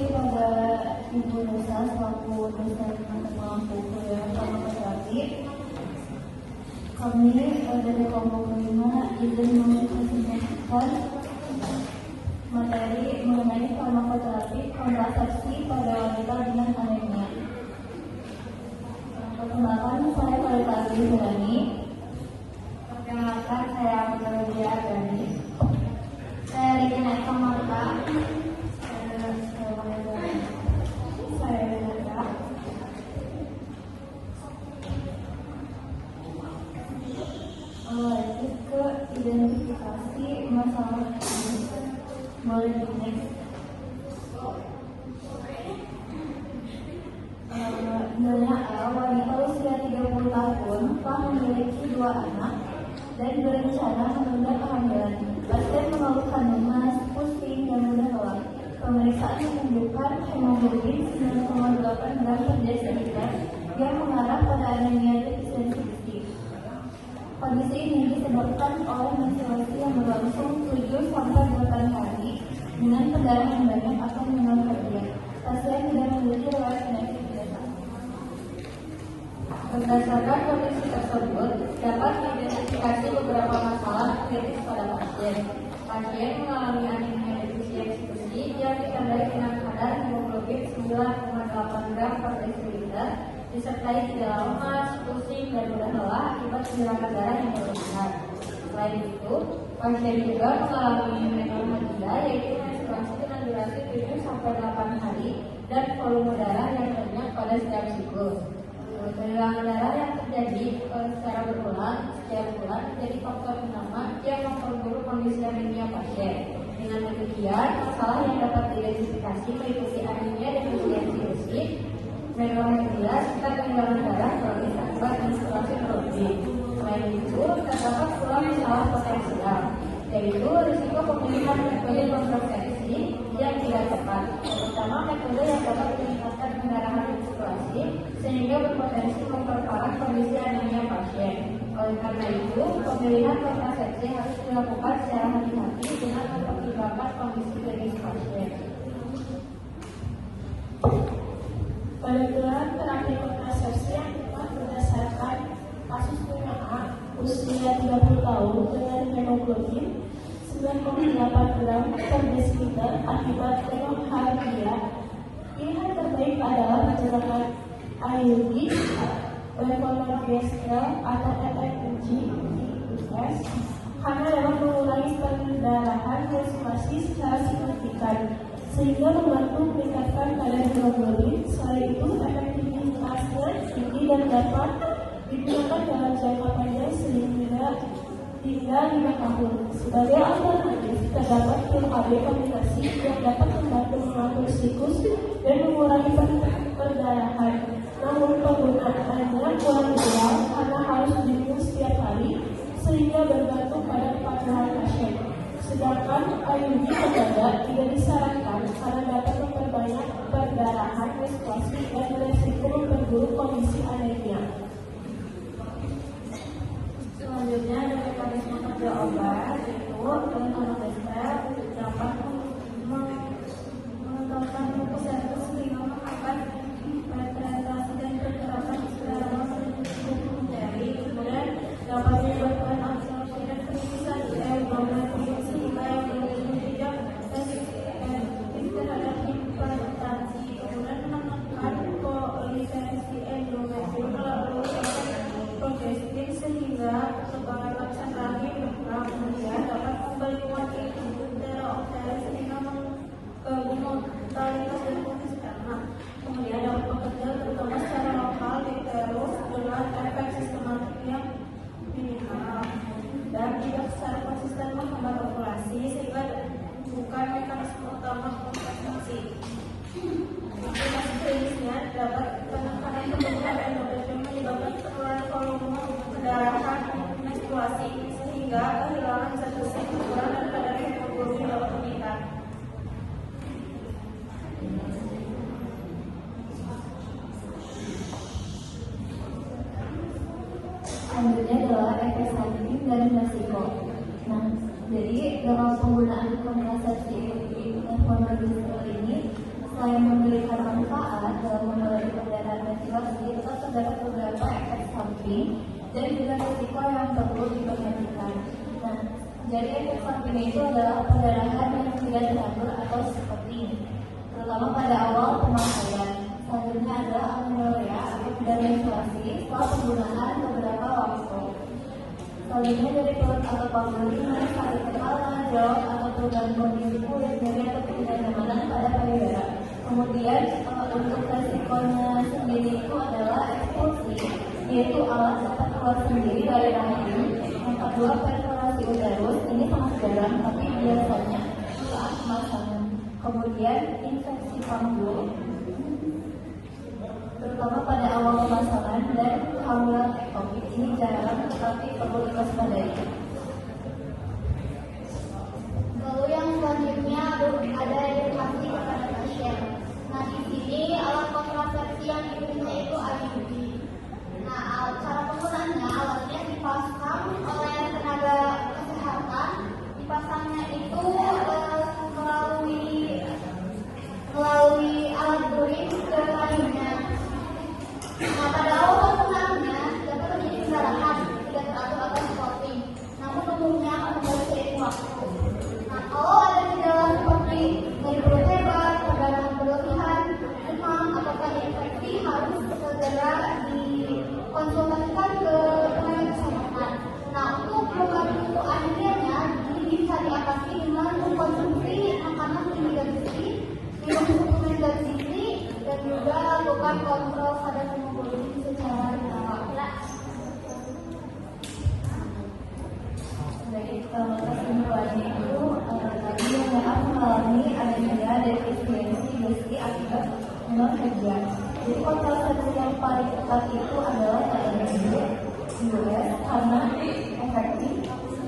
kepada Ibu Nusa selaku dosen pengampu kuliah farmakoterapi. Kami dari kelompok 5 izin mempresentasikan materi mengenai farmakoterapi kontrasepsi pada wanita dengan anemia. Perkenalkan, saya Kalita Agni. Perkenalkan, saya Amelia Agni. Saya Rina Eka Marta. Saya Rina. Lanjut ke identifikasi masalah boleh di next. Wanita usia 30 tahun telah memiliki 2 anak dan berencana menunda kehamilan. Pasien mengeluhkan lemas, pusing, dan mudah lelah. Pemeriksaan menunjukkan hemoglobin 9,8 gram per desiliter yang mengarah pada anemia defisiensi. Kondisi ini disebabkan oleh menstruasi yang berlangsung 7-8 hari dengan pendarahan banyak atau menokardia. Pasien tidak memiliki riwayat penyakit biasa. Berdasarkan kondisi tersebut, dapat diidentifikasi beberapa masalah kritis pada pasien. Pasien mengalami anemia defisiensi yang ditandai dengan kadar hemoglobin 9,8 gram per desiliter, disertai gejala lemas, pusing, dan mudah lelah akibat kehilangan darah yang berlebihan. Selain itu, pasien juga mengalami menorrhagia, yaitu menstruasi dengan durasi 7-8 hari dan volume darah yang banyak pada setiap siklus. Kehilangan darah yang terjadi secara berulang setiap bulan menjadi faktor utama yang memperburuk kondisi anemia pasien. Dengan demikian, masalah yang dapat diidentifikasi meliputi anemia defisiensi, menorrhagia, serta kehilangan darah kronis akibat menstruasi berlebih. Selain itu, terdapat pula masalah potensial, yaitu risiko pemilihan metode kontrasepsi yang tidak tepat, terutama metode yang dapat meningkatkan pendarahan menstruasi sehingga berpotensi memperparah kondisi anemia pasien. Oleh karena itu, pemilihan kontrasepsi harus dilakukan secara hati-hati dengan mempertimbangkan kondisi klinis pasien. Penentuan terapi kontrasepsi yang tepat berdasarkan kasus WNA usia 30 tahun dengan hemoglobin 9,8 gram per desiliter akibat menorrhagia. Pilihan terbaik adalah menggunakan IUD, levonorgestrel atau LNG karena dapat mengurangi pendarahan menstruasi secara signifikan sehingga membantu meningkatkan kadar hemoglobin. Selain itu, efektivitasnya tinggi dan dapat digunakan dalam jangka panjang hingga 5 tahun. Sebagai alternatif, terdapat pil AB kombinasi yang dapat membantu mengatur siklus dan mengurangi perdarahan. Namun penggunaannya kurang ideal karena harus diminum setiap hari sehingga bergantung pada kepatuhan pasien. Sedangkan IUD tembaga tidak disarankan karena dapat memperbanyak perdarahan menstruasi dan beresiko memperburuk kondisi anemia. Selanjutnya ada mekanisme kerja obat, yaitu levonorgestrel dapat menentukan reseptor sehingga menghambat penetrasi dan pergerakan sperma menuju jari. Kemudian dapat menyebabkan absorpsi dan perisian hemoglobin sehingga yang tidak sensitif terhadap hipertensi. Kemudian menekan koliferasi endometrium melalui progestin sehingga perkembangan lapisan rahim berkurang. Kemudian dapat membalikan darah uterus sehingga mortalitas dan fungsi sperma. Kemudian dapat bekerja terutama secara lokal di uterus dengan efek sistematik yang minimal dan tidak secara konsisten menghambat ovulasi sehingga bukan mekanisme utama kontrasepsi. Aplikasi klinisnya dapat penekanan pembentukan endometrium menyebabkan penurunan volume pendarahan menstruasi sehingga kehilangan zat besi ukuran dan kadar hemoglobin dapat meningkat. Selanjutnya adalah efek samping dan resiko. Nah, jadi dalam penggunaan kontrasepsi levonorgestrel ini Selain memberikan manfaat dalam mengurangi perdarahan ventilasi, tetap terdapat beberapa efek samping dan juga risiko yang perlu diperhatikan. Nah, jadi efek samping itu adalah perdarahan yang tidak teratur atau seperti ini, terutama pada awal pemakaian. Selanjutnya adalah amenorrea atau tidak menstruasi setelah penggunaan beberapa waktu. Selanjutnya dari perut atau paru sakit kepala, jerawat atau perubahan kondisi kulit, nyeri atau ketidaknyamanan pada payudara. Kemudian untuk resikonya sendiri itu adalah ekspulsi, yaitu alat dapat keluar sendiri dari rahim. Yang kedua perforasi uterus, ini sangat jarang tapi biasanya saat pemasangan. Kemudian infeksi panggul, terutama pada awal pemasangan, dan kehamilan ektopik, ini jarang tetapi perlu diwaspadai. Lalu yang selanjutnya ada edukasi kepada pasien. Nah, di sini alat kontrasepsi yang digunakan itu IUD. Nah, cara penggunaannya, alatnya dipasang oleh tenaga kesehatan. Dipasangnya itu melalui alat boring ke rahimnya. Nah, pada awal penggunaannya dapat terjadi pendarahan, tidak teratur atau spotting. Namun umumnya akan kembali seiring waktu. Nah, kalau ada gejala seperti nyeri perut hebat, perdarahan berlebihan, demam, ataupun infeksi, harus segera dikonsultasikan ke tenaga kesehatan. Nah, untuk membantu akhirnya ini bisa diatasi dengan mengkonsumsi makanan tinggi gizi, minum suplemen gizi, dan juga lakukan kontrol kadar hemoglobin secara berkala. Baik, kesimpulannya itu tadi yang mengalami anemia defisiensi gizi akibat non kerja. Jadi kontrasepsi yang paling tepat itu adalah IUD karena efektif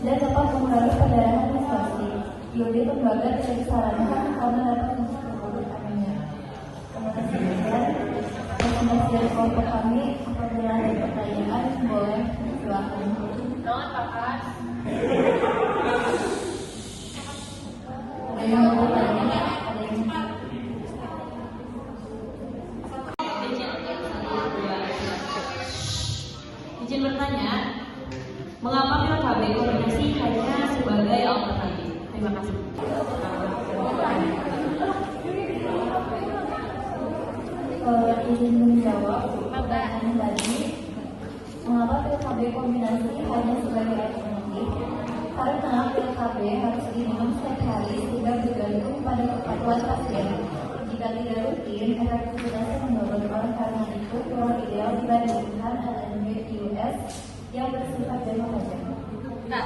dan dapat mengurangi perdarahan menstruasi. IUD tembaga tidak disarankan karena dapat menyebabkan anemia. Kemudian rekomendasi dari kelompok kami, apabila ada pertanyaan boleh silakan. Ada yang mau bertanya? Ada yang Izin bertanya, mengapa pil KB kombinasi hanya sebagai alternatif? Terima kasih. Izin menjawab pertanyaan tadi, mengapa pil KB kombinasi hanya sebagai alternatif? Karena pil KB harus diminum setiap hari sehingga bergantung pada kepatuhan pasien. Jika tidak rutin, efektivitasnya menurun. Oleh karena itu, kurang ideal dibandingkan LNB-US yang bersifat jangka panjang. Tak.